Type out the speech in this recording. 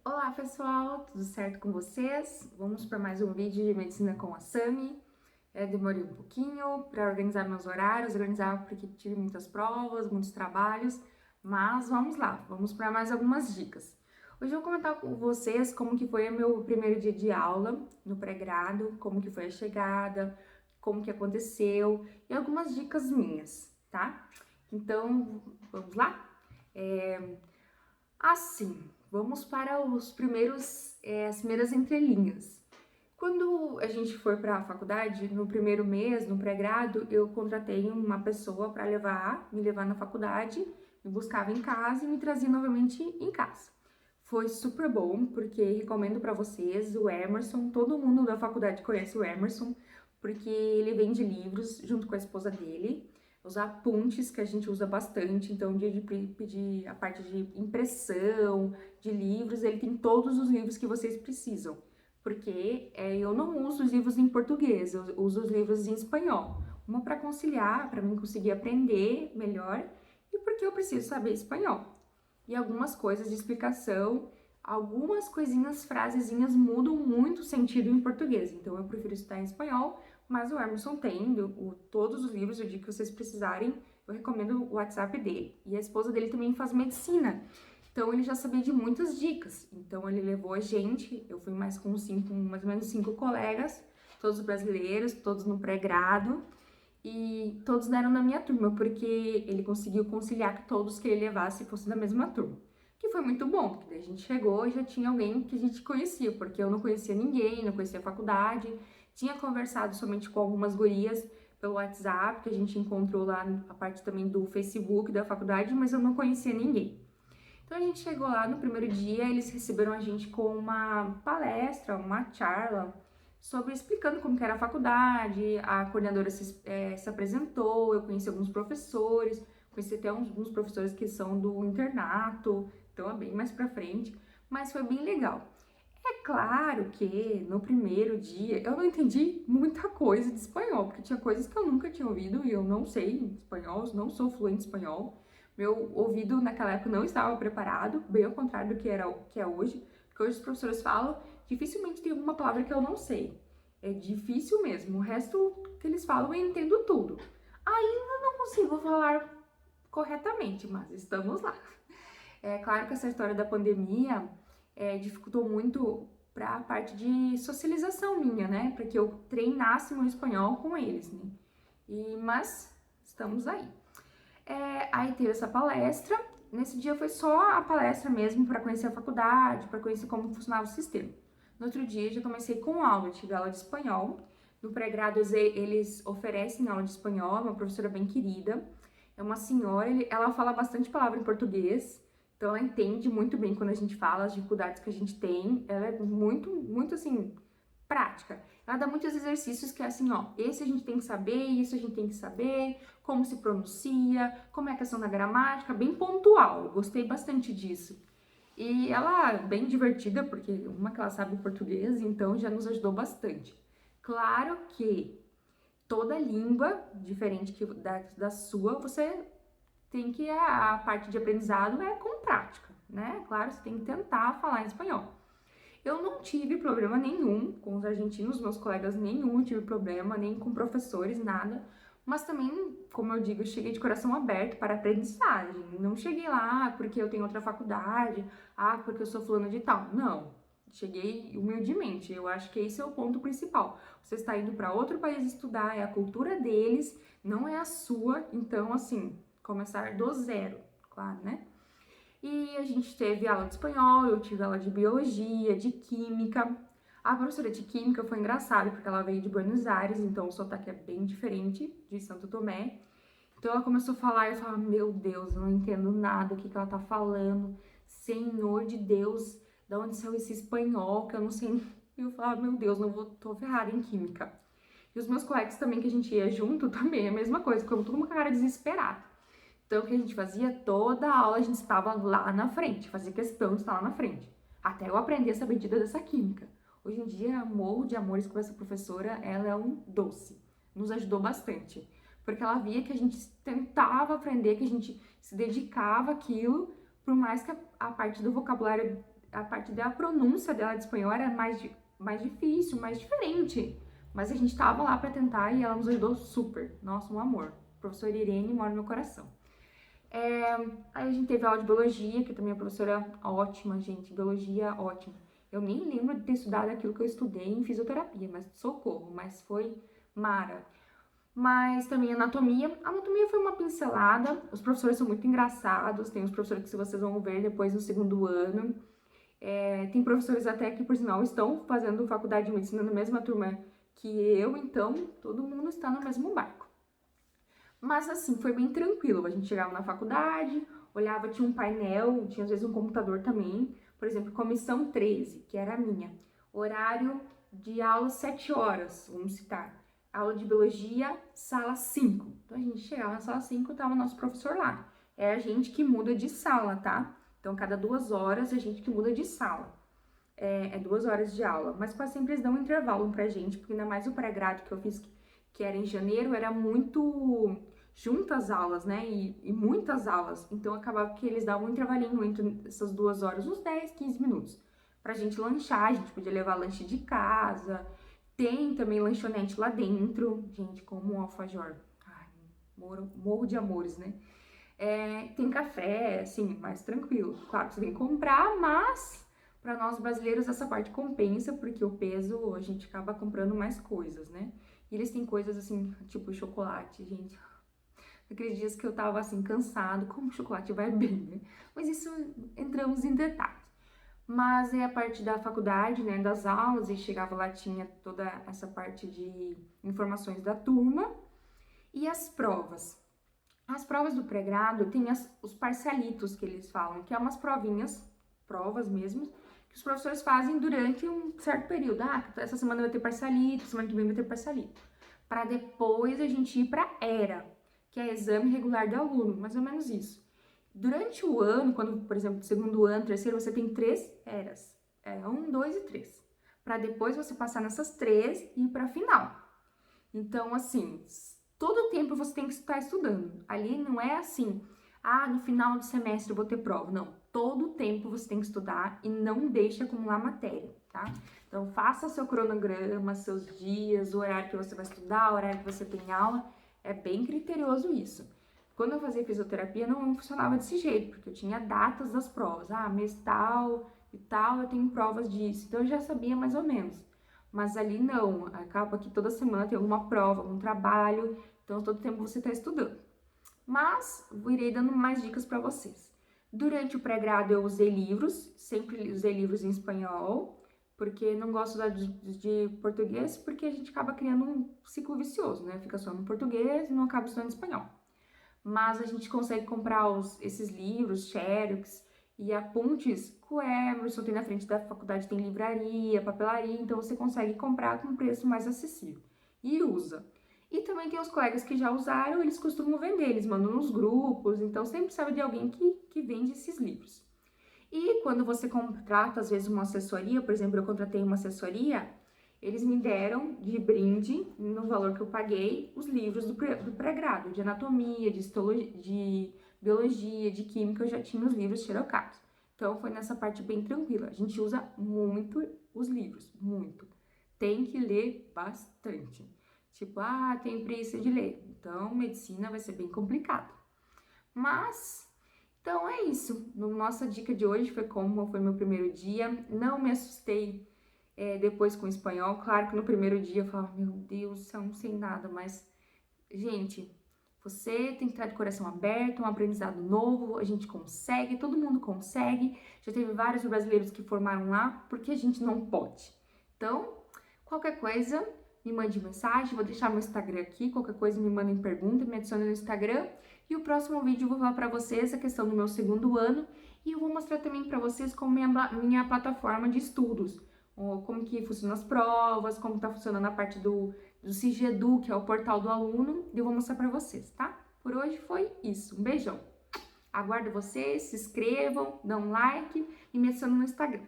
Olá pessoal, tudo certo com vocês? Vamos para mais um vídeo de medicina com a Sami. Demorei um pouquinho para organizar meus horários, organizar porque tive muitas provas, muitos trabalhos, mas vamos lá, vamos para mais algumas dicas. Hoje eu vou comentar com vocês como que foi o meu primeiro dia de aula no pré-grado, como que foi a chegada, como que aconteceu e algumas dicas minhas, tá? Então, vamos lá? Assim, vamos para as primeiras entrelinhas. Quando a gente for para a faculdade, no primeiro mês, no pré-grado, eu contratei uma pessoa para me levar na faculdade, me buscava em casa e me trazia novamente em casa. Foi super bom, porque recomendo para vocês o Emerson, todo mundo da faculdade conhece o Emerson, porque ele vende livros junto com a esposa dele, os apuntes que a gente usa bastante, então dia de pedir a parte de impressão, de livros, ele tem todos os livros que vocês precisam, porque eu não uso os livros em português, eu uso os livros em espanhol, uma para conciliar, para mim conseguir aprender melhor e porque eu preciso saber espanhol. E algumas coisas de explicação, algumas coisinhas, frasezinhas mudam muito o sentido em português, então eu prefiro estudar em espanhol, mas o Emerson tem todos os livros, o dia que vocês precisarem, eu recomendo o WhatsApp dele. E a esposa dele também faz medicina, então ele já sabia de muitas dicas. Então ele levou a gente, eu fui mais com mais ou menos cinco colegas, todos brasileiros, todos no pré-grado, e todos deram na minha turma, porque ele conseguiu conciliar que todos que ele levasse fossem da mesma turma. Que foi muito bom, porque daí a gente chegou e já tinha alguém que a gente conhecia, porque eu não conhecia ninguém, não conhecia a faculdade, tinha conversado somente com algumas gurias pelo WhatsApp, que a gente encontrou lá a parte também do Facebook da faculdade, mas eu não conhecia ninguém. Então a gente chegou lá no primeiro dia, eles receberam a gente com uma palestra, uma charla, sobre explicando como que era a faculdade, a coordenadora se apresentou, eu conheci alguns professores, conheci até alguns professores que são do internato, então é bem mais pra frente, mas foi bem legal. É claro que no primeiro dia eu não entendi muita coisa de espanhol, porque tinha coisas que eu nunca tinha ouvido e eu não sei espanhol, não sou fluente em espanhol. Meu ouvido naquela época não estava preparado, bem ao contrário do que é hoje, porque hoje os professores falam, dificilmente tem alguma palavra que eu não sei. É difícil mesmo, o resto que eles falam eu entendo tudo. Ainda não consigo falar corretamente, mas estamos lá. É claro que essa história da pandemia dificultou muito para a parte de socialização minha, né? Para que eu treinasse meu espanhol com eles, né? Mas estamos aí. Aí teve essa palestra. Nesse dia foi só a palestra mesmo para conhecer a faculdade, para conhecer como funcionava o sistema. No outro dia já comecei com aula, tive aula de espanhol. No pré-grado eles oferecem aula de espanhol, uma professora bem querida. É uma senhora, ela fala bastante palavra em português, então ela entende muito bem quando a gente fala, as dificuldades que a gente tem. Ela é muito, muito assim, prática. Ela dá muitos exercícios que é assim, ó, esse a gente tem que saber, isso a gente tem que saber, como se pronuncia, como é a questão da gramática, bem pontual. Eu gostei bastante disso. E ela é bem divertida, porque uma que ela sabe português, então já nos ajudou bastante. Claro que toda língua, diferente da sua, você tem que, a parte de aprendizado é com prática, né? Claro, você tem que tentar falar em espanhol. Eu não tive problema nenhum com os argentinos, meus colegas nenhum tive problema, nem com professores, nada. Mas também, como eu digo, eu cheguei de coração aberto para a aprendizagem. Não cheguei lá porque eu tenho outra faculdade, porque eu sou fulano de tal. Não. Cheguei humildemente. Eu acho que esse é o ponto principal. Você está indo para outro país estudar, é a cultura deles, não é a sua. Então, assim, começar do zero, claro, né? E a gente teve aula de espanhol, eu tive aula de biologia, de química. A professora de química foi engraçada, porque ela veio de Buenos Aires, então o sotaque é bem diferente de Santo Tomé. Então ela começou a falar e eu falava, meu Deus, eu não entendo nada, o que ela tá falando. Senhor de Deus, de onde saiu esse espanhol, que eu não sei. E eu falava, meu Deus, tô ferrada em química. E os meus colegas também, que a gente ia junto, também é a mesma coisa, ficamos todo mundo com a cara desesperada. Então, o que a gente fazia? Toda a aula a gente estava lá na frente, fazia questão de estar lá na frente. Até eu aprender essa bendita dessa química. Hoje em dia, morro de amores com essa professora, ela é um doce. Nos ajudou bastante. Porque ela via que a gente tentava aprender, que a gente se dedicava àquilo, por mais que a parte do vocabulário a parte da pronúncia dela de espanhol era mais difícil, mais diferente. Mas a gente tava lá para tentar e ela nos ajudou super. Nossa, um amor. Professora Irene mora no meu coração. Aí a gente teve aula de biologia, que também é professora ótima, gente. Biologia ótima. Eu nem lembro de ter estudado aquilo que eu estudei em fisioterapia, mas socorro, mas foi mara. Mas também anatomia. A anatomia foi uma pincelada. Os professores são muito engraçados. Tem os professores que vocês vão ver depois no segundo ano. Tem professores até que, por sinal, estão fazendo faculdade de medicina na mesma turma que eu, então todo mundo está no mesmo barco. Mas assim, foi bem tranquilo. A gente chegava na faculdade, olhava, tinha um painel, tinha às vezes um computador também. Por exemplo, comissão 13, que era a minha. Horário de aula 7 horas, vamos citar. Aula de biologia, sala 5. Então a gente chegava na sala 5 e tava o nosso professor lá. É a gente que muda de sala, tá? Então cada 2 horas é a gente que muda de sala. É 2 horas de aula, mas quase sempre eles dão um intervalo pra gente, porque ainda mais o pré-grado que eu fiz, que era em janeiro, era muito juntas aulas, né? E muitas aulas. Então acabava que eles davam um intervalinho entre essas 2 horas, uns 10, 15 minutos. Pra gente lanchar, a gente podia levar lanche de casa. Tem também lanchonete lá dentro. Gente, como um alfajor. Ai, morro de amores, né? Tem café, assim, mais tranquilo. Claro que você tem que comprar, mas para nós brasileiros essa parte compensa, porque o peso a gente acaba comprando mais coisas, né? E eles têm coisas assim, tipo chocolate, gente. Aqueles dias que eu tava assim, cansado, como chocolate vai bem, né? Mas isso entramos em detalhes. Mas a parte da faculdade, né, das aulas, e chegava lá, tinha toda essa parte de informações da turma e as provas. As provas do pré-grado tem os parcialitos que eles falam, que é umas provinhas, provas mesmo, que os professores fazem durante um certo período. Essa semana vai ter parcialito, semana que vem vai ter parcialito. Para depois a gente ir para ERA, que é Exame Regular do Aluno, mais ou menos isso. Durante o ano, quando, por exemplo, segundo ano, terceiro, você tem 3 ERAs. 1, 2 e 3. Para depois você passar nessas 3 e ir para a final. Então, assim, todo o tempo você tem que estar estudando. Ali não é assim, no final do semestre eu vou ter prova. Não, todo o tempo você tem que estudar e não deixe acumular matéria, tá? Então, faça seu cronograma, seus dias, o horário que você vai estudar, o horário que você tem aula. É bem criterioso isso. Quando eu fazia fisioterapia, não funcionava desse jeito, porque eu tinha datas das provas. Mês tal e tal, eu tenho provas disso. Então, eu já sabia mais ou menos. Mas ali não, acaba que toda semana tem alguma prova, algum trabalho, então todo tempo você está estudando. Mas eu irei dando mais dicas para vocês. Durante o pré-grado eu usei livros, sempre usei livros em espanhol, porque não gosto de português, porque a gente acaba criando um ciclo vicioso, né? Fica só no português e não acaba estudando espanhol. Mas a gente consegue comprar esses livros, xerox e apuntes com o Emerson, tem na frente da faculdade, tem livraria, papelaria, então você consegue comprar com um preço mais acessível e usa. E também tem os colegas que já usaram, eles costumam vender, eles mandam nos grupos, então sempre sabe de alguém que vende esses livros. E quando você contrata, às vezes, uma assessoria, por exemplo, eu contratei uma assessoria, eles me deram de brinde, no valor que eu paguei, os livros do pré-grado, de anatomia, de biologia, de química, eu já tinha os livros xerocados. Então, foi nessa parte bem tranquila. A gente usa muito os livros, muito. Tem que ler bastante. Tipo, tem preguiça de ler. Então, medicina vai ser bem complicado. Mas, então é isso. Nossa dica de hoje foi como foi meu primeiro dia. Não me assustei depois com o espanhol. Claro que no primeiro dia eu falava, meu Deus, eu não sei nada. Mas, gente, você tem que estar de coração aberto, um aprendizado novo. A gente consegue, todo mundo consegue. Já teve vários brasileiros que formaram lá, porque a gente não pode. Então, qualquer coisa, me mande mensagem, vou deixar meu Instagram aqui, qualquer coisa me mandem pergunta, me adicione no Instagram. E o próximo vídeo eu vou falar para vocês a questão do meu segundo ano e eu vou mostrar também para vocês como minha plataforma de estudos, como que funcionam as provas, como tá funcionando a parte do Cigedu, que é o portal do aluno, e eu vou mostrar para vocês, tá? Por hoje foi isso, um beijão. Aguardo vocês, se inscrevam, dão um like e me adicionem no Instagram.